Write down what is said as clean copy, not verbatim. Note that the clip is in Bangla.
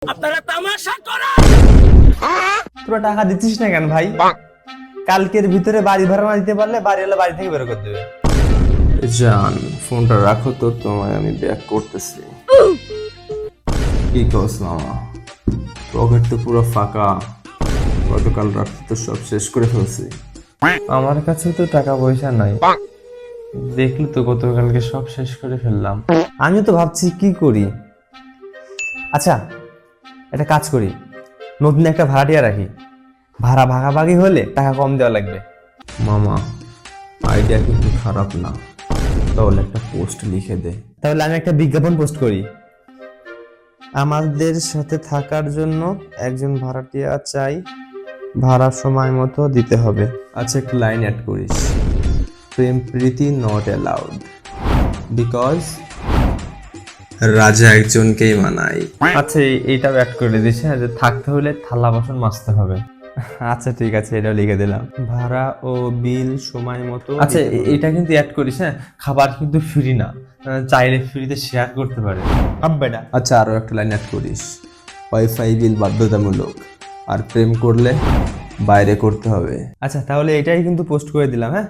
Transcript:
আপনারা তামাশা করেন। তোরা টাকা দিচ্ছিস না কেন ভাই? কালকের ভিতরে বাড়ি ভাড়া না দিতে পারলে বাড়িওয়ালা বাড়ি থেকে বের করে দেবে। জান ফোনটা রাখো তো, তোমায় আমি ব্যাক করতেছি। কি কস মামা, পকেট তো পুরো ফাঁকা, গতকাল রাত্রে তো সব শেষ করে ফেলছি। আমার কাছে তো টাকা পয়সা নাই, দেখলি তো গতকালকে সব শেষ করে ফেললাম। আমি তো ভাবছি কি করি। আচ্ছা একটা কাজ করি, নতুন একটা ভাড়াটিয়া রাখি, ভাড়া ভাগাভাগি হলে টাকা কম দেওয়া লাগবে। মামা আইডিয়া কিন্তু খারাপ না, তাহলে একটা পোস্ট লিখে দে। তাহলে আমি একটা বিজ্ঞাপন পোস্ট করি, আমাদের সাথে থাকার জন্য একজন ভাড়াটিয়া চাই, ভাড়া সময় মতো দিতে হবে। আচ্ছা একটা লাইন অ্যাড করিস, প্রেম প্রীতি নট অ্যালাউড বিকজ রাজা একজনকেই মানায়। আচ্ছা এইটাও অ্যাড করে দিস, হ্যাঁ, যে থাকতে হলে থালা বাসন মাজতে হবে। আচ্ছা ঠিক আছে, এটাও লিখে দিলাম, ভাড়া ও বিল সময় মতো। আচ্ছা এটা কিন্তু অ্যাড করিস, হ্যাঁ, খাবার কিন্তু ফ্রি না, চাইলে ফ্রিতে শেয়ার করতে পারে। আব্বাটা আচ্ছা আরো একটা লাইন অ্যাড করিস, ওয়াইফাই বিল বাধ্যতামূলক, আর প্রেম করলে বাইরে করতে হবে। আচ্ছা তাহলে এটাই কিন্তু পোস্ট করে দিলাম, হ্যাঁ।